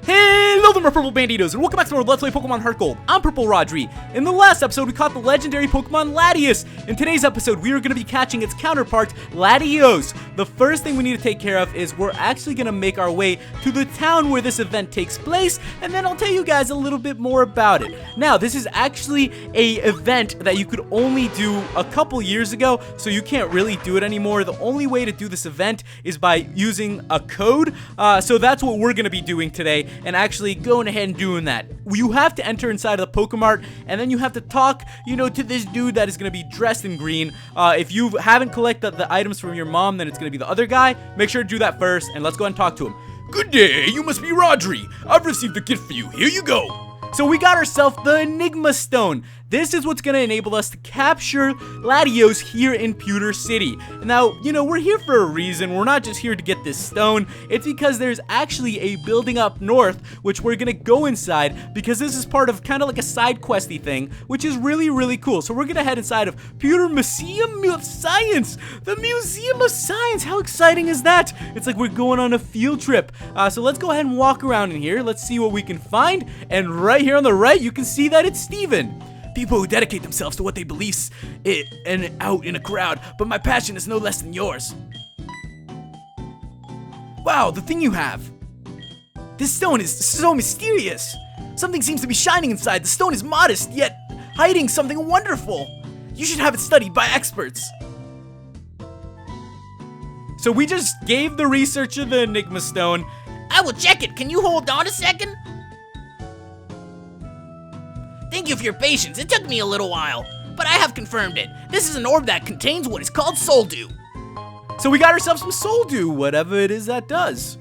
Hello there, my purple banditos, and welcome back to our Let's Play Pokemon HeartGold. I'm PurpleRodri. In the last episode, we caught the legendary Pokemon Latios. In today's episode, we are going to be catching its counterpart, Latios. The first thing we need to take care of is we're actually going to make our way to the town where this event takes place, and then I'll tell you guys a little bit more about it. Now, this is actually a event that you could only do a couple years ago, so you can't really do it anymore. The only way to do this event is by using a code, so that's what we're going to be doing today. And actually going ahead and doing that. You have to enter inside of the Pokemart, and then you have to talk, to this dude that is going to be dressed in green. If you haven't collected the items from your mom, then it's going to be the other guy. Make sure to do that first, and let's go ahead and talk to him. Good day, you must be Rodri. I've received a gift for you. Here you go. So we got ourselves the Enigma Stone. This is what's going to enable us to capture Latios here in Pewter City. Now, we're here for a reason. We're not just here to get this stone. It's because there's actually a building up north, which we're going to go inside, because this is part of kind of like a side questy thing, which is really, really cool. So we're going to head inside of Pewter Museum of Science. The Museum of Science. How exciting is that? It's like we're going on a field trip. So let's go ahead and walk around in here. Let's see what we can find. And right here on the right, you can see that it's Steven. People who dedicate themselves to what they believe and out in a crowd, but my passion is no less than yours. Wow, the thing you have. This stone is so mysterious. Something seems to be shining inside. The stone is modest, yet hiding something wonderful. You should have it studied by experts. So we just gave the researcher the Enigma Stone. I will check it. Can you hold on a second? Thank you for your patience. It took me a little while, but I have confirmed it. This is an orb that contains what is called Soul Dew. So we got ourselves some Soul Dew, whatever it is that does.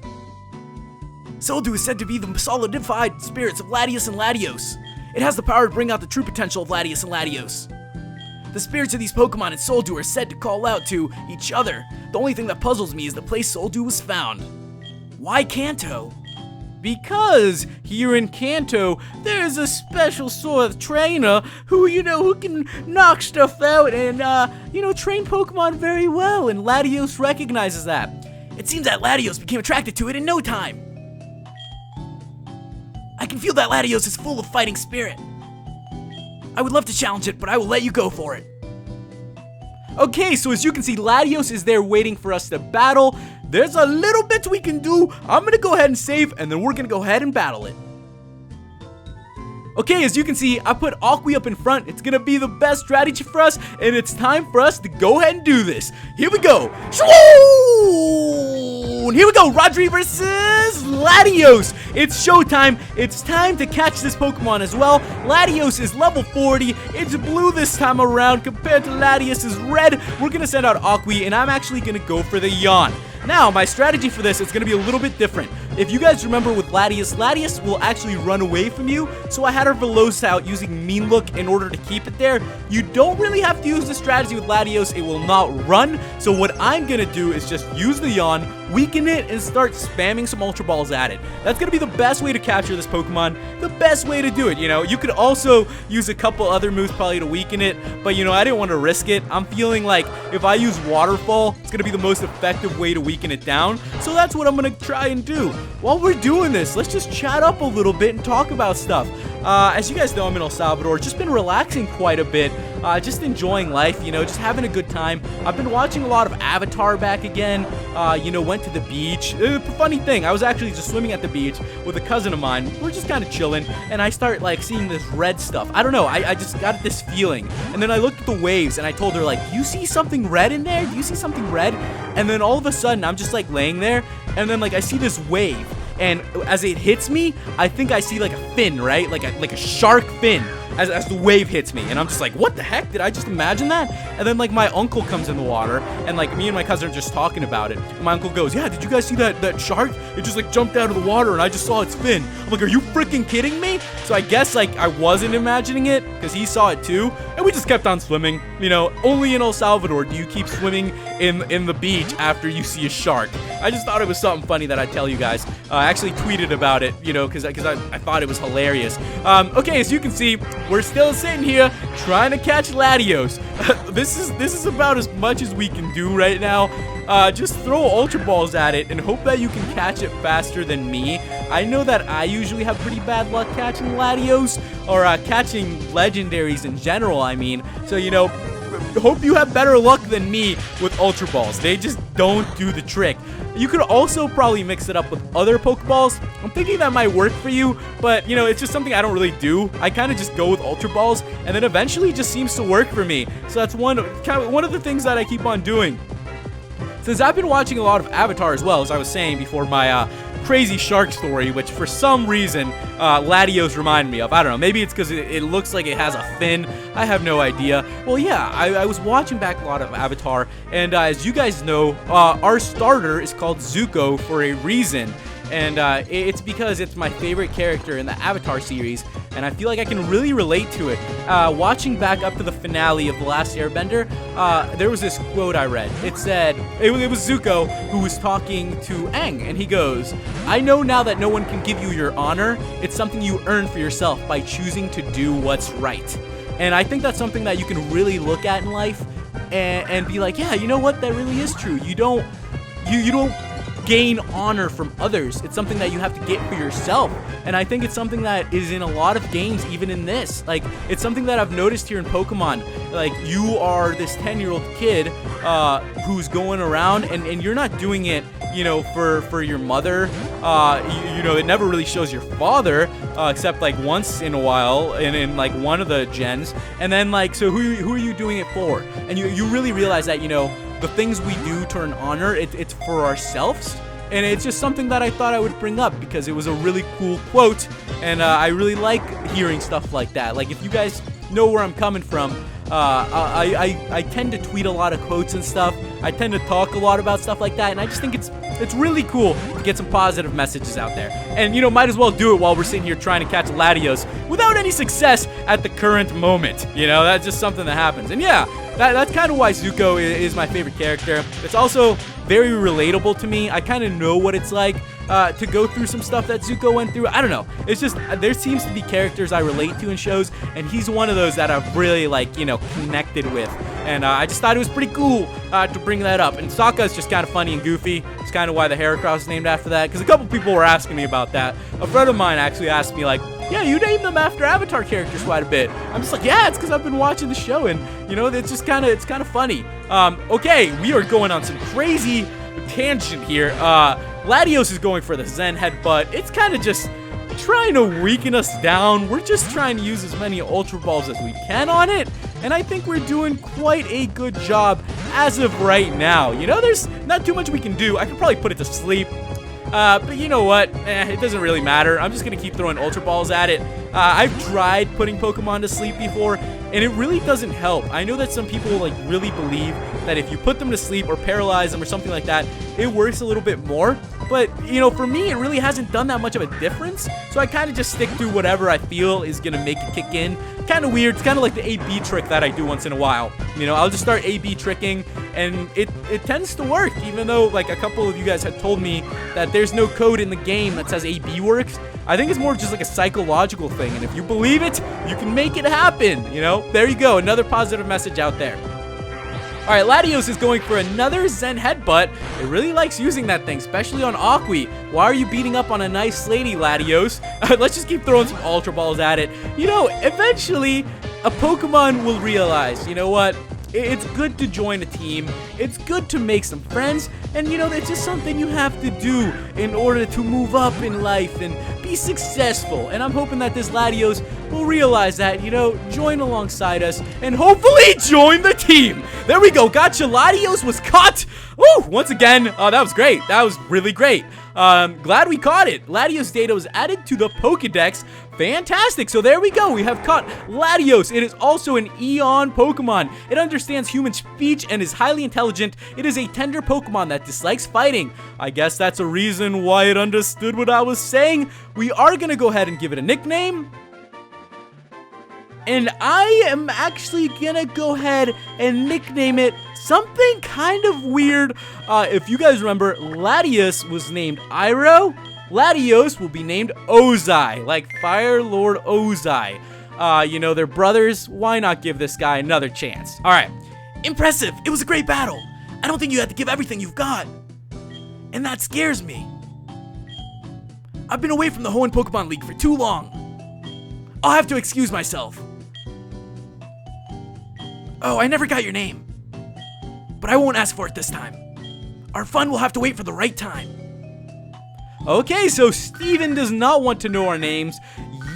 Soul Dew is said to be the solidified spirits of Latios and Latios. It has the power to bring out the true potential of Latios and Latios. The spirits of these Pokemon in Soul Dew are said to call out to each other. The only thing that puzzles me is the place Soul Dew was found. Why Kanto? Because here in Kanto, there's a special sort of trainer who can knock stuff out and, train Pokemon very well, and Latios recognizes that. It seems that Latios became attracted to it in no time. I can feel that Latios is full of fighting spirit. I would love to challenge it, but I will let you go for it. Okay, so as you can see, Latios is there waiting for us to battle. There's a little bit we can do. I'm going to go ahead and save, and then we're going to go ahead and battle it. Okay, as you can see, I put Aqui up in front. It's going to be the best strategy for us, and it's time for us to go ahead and do this. Here we go. Shoo! Here we go, Rodri versus Latios. It's showtime. It's time to catch this Pokemon as well. Latios is level 40. It's blue this time around compared to Latios is red. We're going to send out Aqui, and I'm actually going to go for the Yawn. Now, my strategy for this is going to be a little bit different. If you guys remember with Latios, Latios will actually run away from you, so I had her Veloce out using Mean Look in order to keep it there. You don't really have to use the strategy with Latios. It will not run, so what I'm going to do is just use the Yawn, weaken it, and start spamming some Ultra Balls at it. That's going to be the best way to capture this Pokemon, the best way to do it, You could also use a couple other moves probably to weaken it, but, I didn't want to risk it. I'm feeling like if I use Waterfall, it's going to be the most effective way to weaken it down, so that's what I'm going to try and do. While we're doing this, let's just chat up a little bit and talk about stuff. As you guys know, I'm in El Salvador, just been relaxing quite a bit, just enjoying life, just having a good time. I've been watching a lot of Avatar back again, went to the beach. Funny thing, I was actually just swimming at the beach with a cousin of mine. We're just kind of chilling, and I start seeing this red stuff. I don't know, I just got this feeling, and then I looked at the waves, and I told her do you see something red in there? Do you see something red? And then all of a sudden, I'm just laying there, and then I see this wave. And as it hits me, I think I see a fin, right? Like a shark fin as the wave hits me. And I'm just what the heck? Did I just imagine that? And then my uncle comes in the water, and me and my cousin are just talking about it. And my uncle goes, yeah, did you guys see that shark? It just jumped out of the water, and I just saw its fin. I'm like, are you freaking kidding me? So I guess I wasn't imagining it, because he saw it too. And we just kept on swimming. Only in El Salvador do you keep swimming in the beach after you see a shark. I just thought it was something funny that I'd tell you guys. I actually tweeted about it, you know, because I thought it was hilarious. Okay, as you can see, we're still sitting here trying to catch Latios. This is about as much as we can do right now. Just throw Ultra Balls at it and hope that you can catch it faster than me. I know that I usually have pretty bad luck catching Latios, or catching legendaries in general, I mean. So, you know, hope you have better luck than me with Ultra Balls. They just don't do the trick. You could also probably mix it up with other Pokeballs. I'm thinking that might work for you, but, you know, it's just something I don't really do. I kind of just go with Ultra Balls, and then eventually it just seems to work for me. So that's one of the things that I keep on doing. Since I've been watching a lot of Avatar as well, as I was saying before my crazy shark story, which for some reason Latios reminded me of. I don't know, maybe it's because it looks like it has a fin. I have no idea. Well, yeah, I was watching back a lot of Avatar, and as you guys know, our starter is called Zuko for a reason. And it's because it's my favorite character in the Avatar series, and I feel like I can really relate to it. Watching back up to the finale of The Last Airbender, there was this quote I read. It said, it was Zuko who was talking to Aang, and he goes, "I know now that no one can give you your honor. It's something you earn for yourself by choosing to do what's right." And I think that's something that you can really look at in life and be like, yeah, you know what, that really is true. You don't gain honor from others. It's something that you have to get for yourself. And I think it's something that is in a lot of games, even in this. Like, it's something that I've noticed here in Pokemon. Like, you are this 10-year-old kid who's going around, and you're not doing it, you know, for your mother. You know, it never really shows your father, except like once in a while in like one of the gens. And then, like, so who are you doing it for? And you really realize that, you know, the things we do to earn honor, it's for ourselves. And it's just something that I thought I would bring up because it was a really cool quote, and I really like hearing stuff like that. Like, if you guys know where I'm coming from, I tend to tweet a lot of quotes and stuff. I tend to talk a lot about stuff like that, and I just think it's really cool to get some positive messages out there. And, you know, might as well do it while we're sitting here trying to catch Latios without any success at the current moment. You know, that's just something that happens. And yeah, that's kind of why Zuko is my favorite character. It's also very relatable to me. I kind of know what it's like to go through some stuff that Zuko went through. I don't know. It's just, there seems to be characters I relate to in shows, and he's one of those that I've really, like, you know, connected with. And I just thought it was pretty cool to bring that up. And Sokka is just kind of funny and goofy. It's kind of why the Heracross is named after that, because a couple people were asking me about that. A friend of mine actually asked me, like, yeah, you named them after Avatar characters quite a bit. I'm just like, yeah, it's because I've been watching the show, and, you know, it's just kind of, it's kind of funny. Okay, we are going on some crazy tangent here. Latios is going for the Zen Headbutt. It's kind of just trying to weaken us down. We're just trying to use as many Ultra Balls as we can on it, and I think we're doing quite a good job as of right now. You know, there's not too much we can do. I could probably put it to sleep. But you know what? It doesn't really matter. I'm just going to keep throwing Ultra Balls at it. I've tried putting Pokemon to sleep before, and it really doesn't help. I know that some people, like, really believe that if you put them to sleep or paralyze them or something like that, it works a little bit more. But, you know, for me, it really hasn't done that much of a difference. So I kind of just stick to whatever I feel is going to make it kick in. Kind of weird. It's kind of like the A-B trick that I do once in a while. You know, I'll just start A-B tricking, and it tends to work, even though, like, a couple of you guys had told me that there's no code in the game that says A-B works. I think it's more just like a psychological thing, and if you believe it, you can make it happen, you know? There you go, another positive message out there. Alright, Latios is going for another Zen Headbutt. It really likes using that thing, especially on Aqui. Why are you beating up on a nice lady, Latios? Let's just keep throwing some Ultra Balls at it. You know, eventually, a Pokemon will realize, you know what? It's good to join a team. It's good to make some friends. And, you know, it's just something you have to do in order to move up in life and be successful. And I'm hoping that this Latios will realize that, you know, join alongside us and hopefully join the team. There we go. Gotcha. Latios was caught. Woo! Once again, that was great. That was really great. Glad we caught it. Latios data was added to the Pokedex. Fantastic. So there we go. We have caught Latios. It is also an Eon Pokemon. It understands human speech and is highly intelligent. It is a tender Pokemon that dislikes fighting. I guess that's a reason why it understood what I was saying. We are going to go ahead and give it a nickname. And I am actually gonna go ahead and nickname it something kind of weird. If you guys remember, Latios was named Iroh. Latios will be named Ozai, like Fire Lord Ozai. You know, they're brothers. Why not give this guy another chance? All right. Impressive. It was a great battle. I don't think you had to give everything you've got. And that scares me. I've been away from the Hoenn Pokemon League for too long. I'll have to excuse myself. Oh, I never got your name. But I won't ask for it this time. Our fun will have to wait for the right time. Okay, so Steven does not want to know our names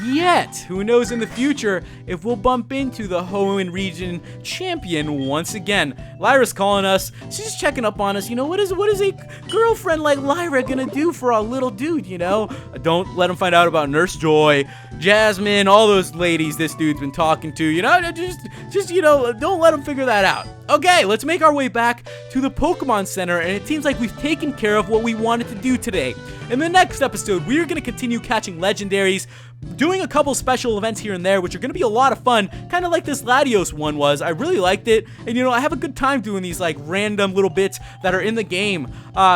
yet. Who knows in the future if we'll bump into the Hoenn region champion once again. Lyra's calling us. She's checking up on us. You know, what is a girlfriend like Lyra gonna do for our little dude, you know? Don't let him find out about Nurse Joy, Jasmine, all those ladies this dude's been talking to, you know? Just you know, don't let him figure that out. Okay, let's make our way back to the Pokemon Center, and it seems like we've taken care of what we wanted to do today. In the next episode, we are going to continue catching legendaries, doing a couple special events here and there, which are going to be a lot of fun, kind of like this Latios one was. I really liked it, and you know, I have a good time doing these like random little bits that are in the game.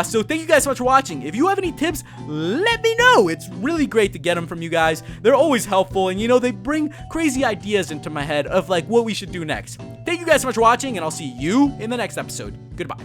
So thank you guys so much for watching. If you have any tips, let me know. It's really great to get them from you guys. They're always helpful, and you know, they bring crazy ideas into my head of like what we should do next. Thank you guys so much for watching, and I'll see you in the next episode. Goodbye.